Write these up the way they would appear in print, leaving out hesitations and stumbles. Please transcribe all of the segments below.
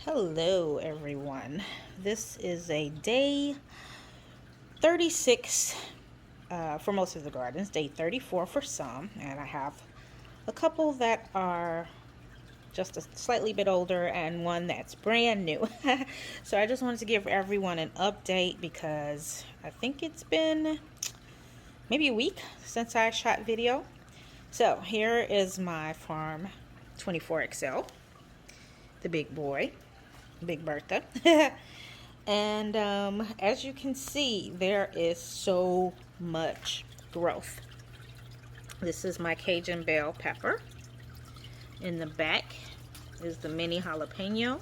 Hello everyone. This is a day 36 for most of the gardens, day 34 for some, and I have a couple that are just a slightly bit older and one that's brand new. So I just wanted to give everyone an update because I think it's been maybe a week since I shot video. So here is my Farm 24XL, the big boy. Big Bertha. And as you can see, there is so much growth. This is my Cajun bell pepper. In the back is the mini jalapeno.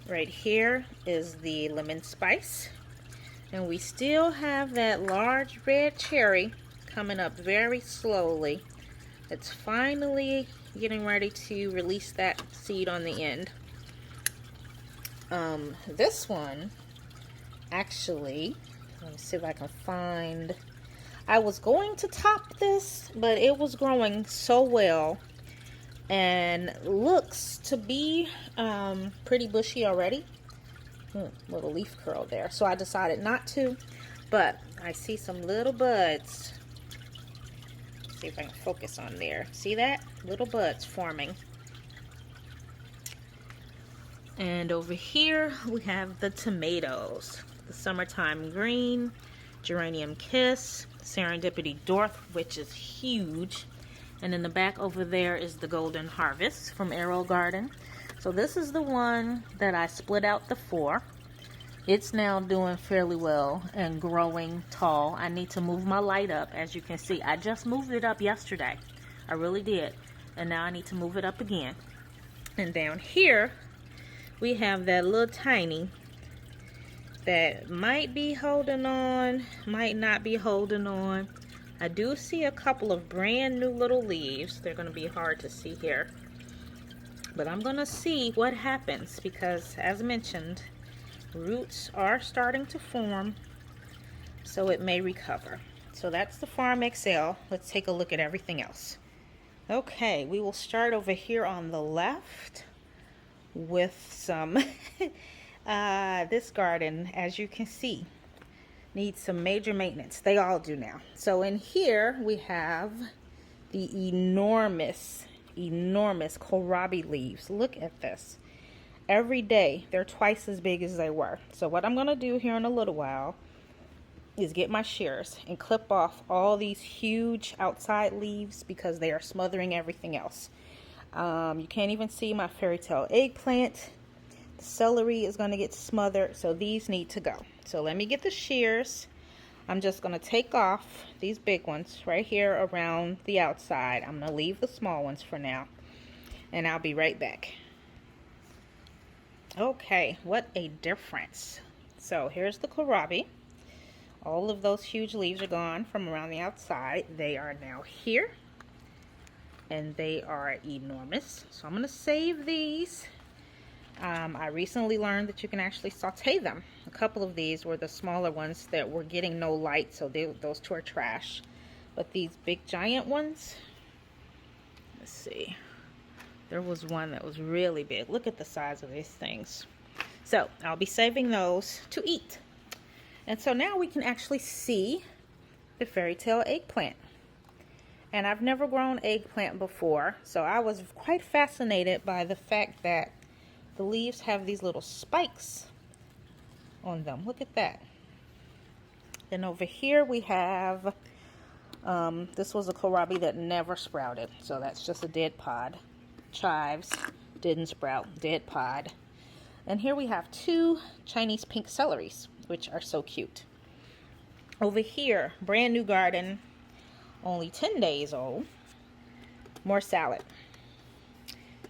Right here is the lemon spice. And we still have that large red cherry coming up very slowly. It's finally getting ready to release that seed on the end. This one, actually, let me see if I can find, I was going to top this, but it was growing so well and looks to be pretty bushy already. Little leaf curl there, so I decided not to, but I see some little buds. Let's see if I can focus on there. See that? Little buds forming. And over here we have the tomatoes, the summertime green, geranium kiss, serendipity dwarf, which is huge, and in the back over there is the golden harvest from AeroGarden. So this is the one that I split out the four. It's now doing fairly well and growing tall. I need to move my light up. As you can see, I just moved it up yesterday. I really did, and now I need to move it up again. And down here we have that little tiny that might be holding on, might not be holding on. I do see a couple of brand new little leaves. They're going to be hard to see here, but I'm going to see what happens because, as mentioned, roots are starting to form, so it may recover. So that's the Farm XL. Let's take a look at everything else. Okay, we will start over here on the left with some this garden, as you can see, needs some major maintenance. They all do now. So in here we have the enormous kohlrabi leaves. Look at this. Every day they're twice as big as they were. So what I'm gonna do here in a little while is get my shears and clip off all these huge outside leaves because they are smothering everything else. You can't even see my fairy tale eggplant. The celery is going to get smothered, so these need to go. So let me get the shears. I'm just going to take off these big ones right here around the outside. I'm going to leave the small ones for now, and I'll be right back. Okay, what a difference. So here's the kohlrabi. All of those huge leaves are gone from around the outside. They are now here, and they are enormous. So I'm going to save these. I recently learned that you can actually saute them. A couple of these were the smaller ones that were getting no light, so those two are trash. But these big giant ones, let's see. There was one that was really big. Look at the size of these things. So I'll be saving those to eat. And so now we can actually see the fairy tale eggplant. And I've never grown eggplant before, so I was quite fascinated by the fact that the leaves have these little spikes on them. Look at that. Then over here we have, this was a kohlrabi that never sprouted, so that's just a dead pod. Chives, didn't sprout, dead pod. And here we have two Chinese pink celeries, which are so cute. Over here, brand new garden, only 10 days old. More salad.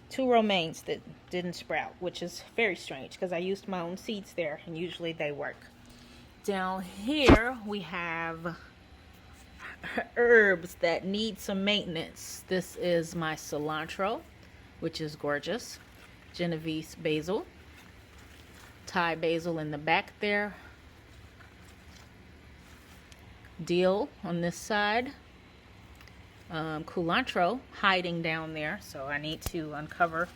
Two romaines that didn't sprout, which is very strange because I used my own seeds there and usually they work. Down here we have herbs that need some maintenance. This is my cilantro, which is gorgeous. Genovese basil. Thai basil in the back there. Dill on this side. Cilantro hiding down there, so I need to uncover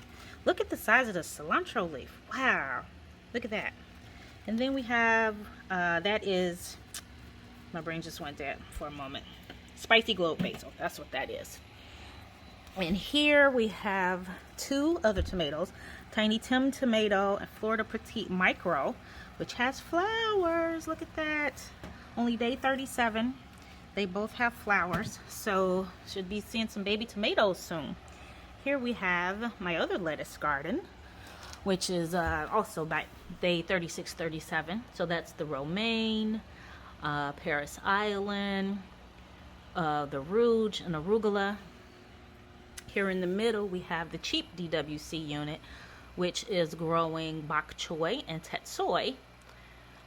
Look at the size of the cilantro leaf. Wow. Look at that. And then we have, that is, my brain just went dead for a moment. Spicy globe basil. That's what that is. And here we have two other tomatoes. Tiny Tim tomato and Florida Petite Micro, which has flowers. Look at that. Only day 37. They both have flowers. So should be seeing some baby tomatoes soon. Here we have my other lettuce garden, which is also by day 36, 37. So that's the romaine, Paris Island, the rouge and arugula. Here in the middle we have the cheap DWC unit, which is growing bok choy and tatsoi.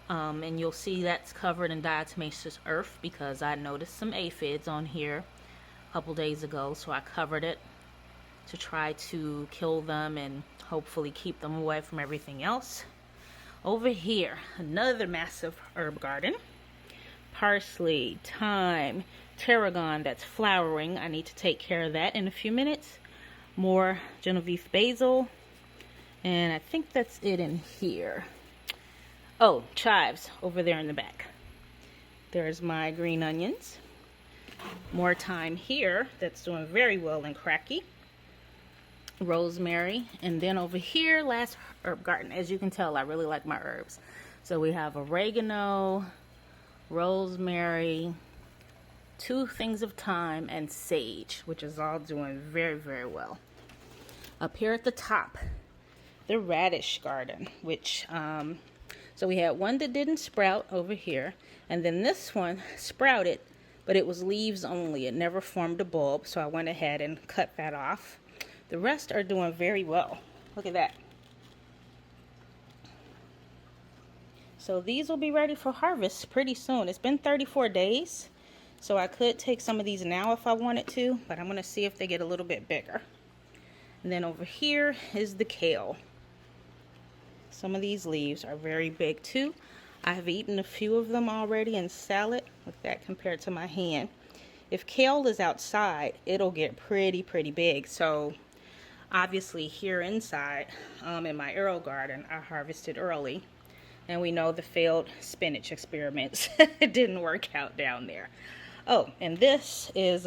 And you'll see that's covered in diatomaceous earth because I noticed some aphids on here a couple days ago, so I covered it to try to kill them and hopefully keep them away from everything else. Over here, another massive herb garden. Parsley, thyme, tarragon that's flowering. I need to take care of that in a few minutes. More Genovese basil. And I think that's it in here. Oh, chives over there in the back. There's my green onions. More thyme here that's doing very well in Kratky. Rosemary. And then over here, last herb garden. As you can tell, I really like my herbs. So we have oregano, rosemary, 2 things of thyme, and sage, which is all doing very, very well. Up here at the top, the radish garden, which, so we had one that didn't sprout over here, and then this one sprouted, but it was leaves only. It never formed a bulb, so I went ahead and cut that off. The rest are doing very well. Look at that. So these will be ready for harvest pretty soon. It's been 34 days, so I could take some of these now if I wanted to, but I'm going to see if they get a little bit bigger. And then over here is the kale. Some of these leaves are very big too. I have eaten a few of them already in salad. Look at that compared to my hand. If kale is outside, it'll get pretty big. So obviously here inside, in my AeroGarden, I harvested early. And we know the failed spinach experiments. It didn't work out down there. Oh, and this is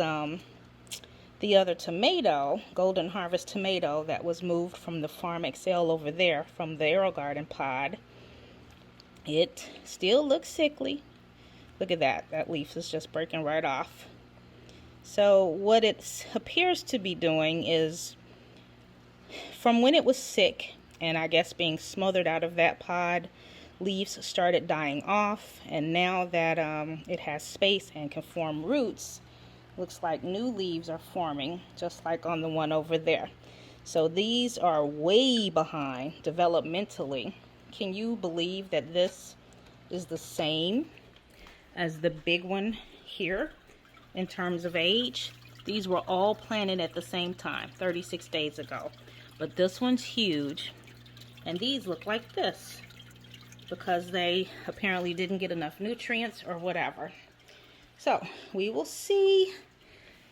the other tomato, Golden Harvest tomato, that was moved from the Farm Excel over there from the AeroGarden pod. It still looks sickly. Look at that. That leaf is just breaking right off. So what it appears to be doing is, from when it was sick, and I guess being smothered out of that pod, leaves started dying off, and now that it has space and can form roots, looks like new leaves are forming, just like on the one over there. So these are way behind developmentally. Can you believe that this is the same as the big one here in terms of age? These were all planted at the same time 36 days ago, but this one's huge, and these look like this because they apparently didn't get enough nutrients or whatever. So we will see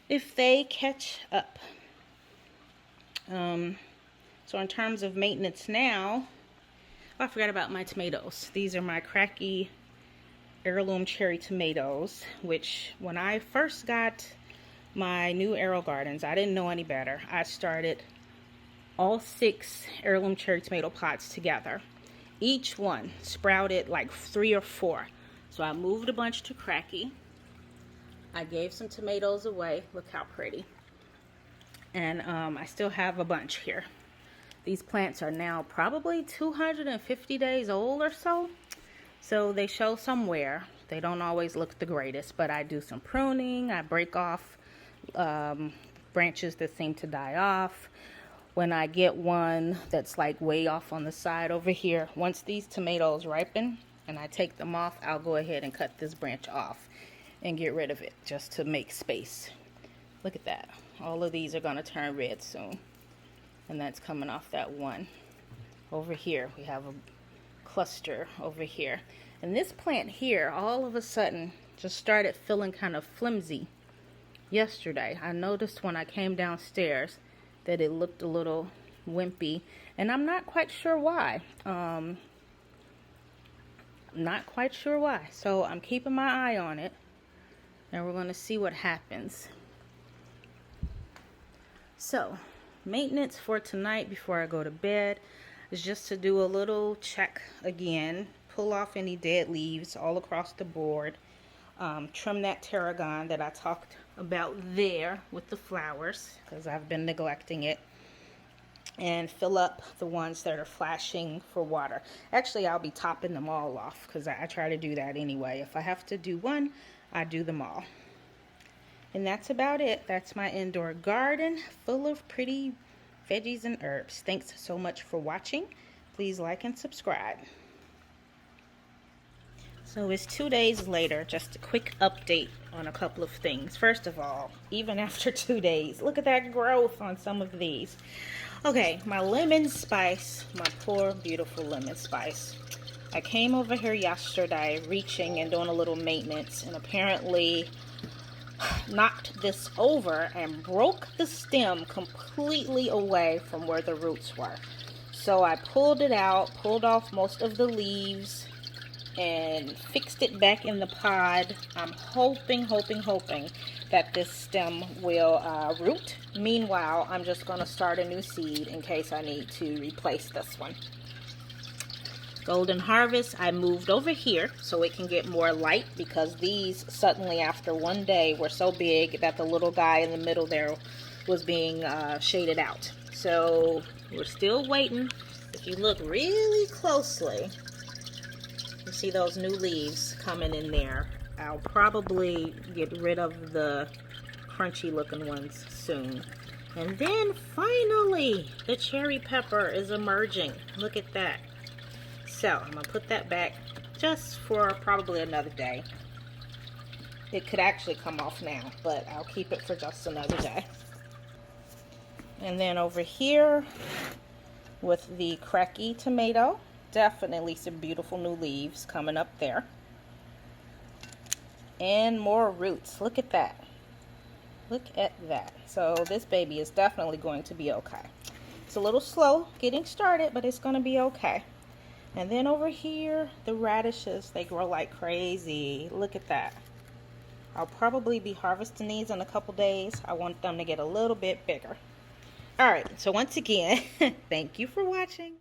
if they catch up. So in terms of maintenance now, oh, I forgot about my tomatoes. These are my Kratky heirloom cherry tomatoes, which when I first got my new AeroGardens, I didn't know any better. I started all 6 heirloom cherry tomato pots together. Each one sprouted like 3 or 4. So I moved a bunch to Kratky. I gave some tomatoes away. Look how pretty. And I still have a bunch here. These plants are now probably 250 days old or so. So they show some wear. They don't always look the greatest, but I do some pruning. I break off branches that seem to die off. When I get one that's like way off on the side over here, once these tomatoes ripen and I take them off, I'll go ahead and cut this branch off and get rid of it just to make space. Look at that. All of these are going to turn red soon. And that's coming off that one. Over here, we have a cluster over here. And this plant here, all of a sudden, just started feeling kind of flimsy yesterday. I noticed when I came downstairs that it looked a little wimpy, and I'm not quite sure why. Not quite sure why. So I'm keeping my eye on it, and we're going to see what happens. So maintenance for tonight before I go to bed is just to do a little check again, pull off any dead leaves all across the board, trim that tarragon that I talked about there with the flowers because I've been neglecting it, and fill up the ones that are flashing for water. Actually, I'll be topping them all off because I try to do that anyway. If I have to do one, I do them all. And that's about it. That's my indoor garden full of pretty veggies and herbs. Thanks so much for watching. Please like and subscribe. So it's 2 days later. Just a quick update on a couple of things. First of all, even after 2 days, look at that growth on some of these. Okay, my lemon spice, my poor beautiful lemon spice. I came over here yesterday reaching and doing a little maintenance, and apparently knocked this over and broke the stem completely away from where the roots were. So I pulled it out, pulled off most of the leaves, and fixed it back in the pod. I'm hoping that this stem will root. Meanwhile, I'm just going to start a new seed in case I need to replace this one. Golden Harvest, I moved over here so it can get more light because these suddenly after 1 day were so big that the little guy in the middle there was being shaded out. So we're still waiting. If you look really closely, you see those new leaves coming in there. I'll probably get rid of the crunchy looking ones soon. And then finally, the cherry pepper is emerging. Look at that. So I'm going to put that back just for probably another day. It could actually come off now, but I'll keep it for just another day. And then over here with the Kratky tomato, definitely some beautiful new leaves coming up there. And more roots. Look at that. Look at that. So this baby is definitely going to be okay. It's a little slow getting started, but it's going to be okay. And then over here, the radishes, they grow like crazy. Look at that. I'll probably be harvesting these in a couple days. I want them to get a little bit bigger. All right, so once again, thank you for watching.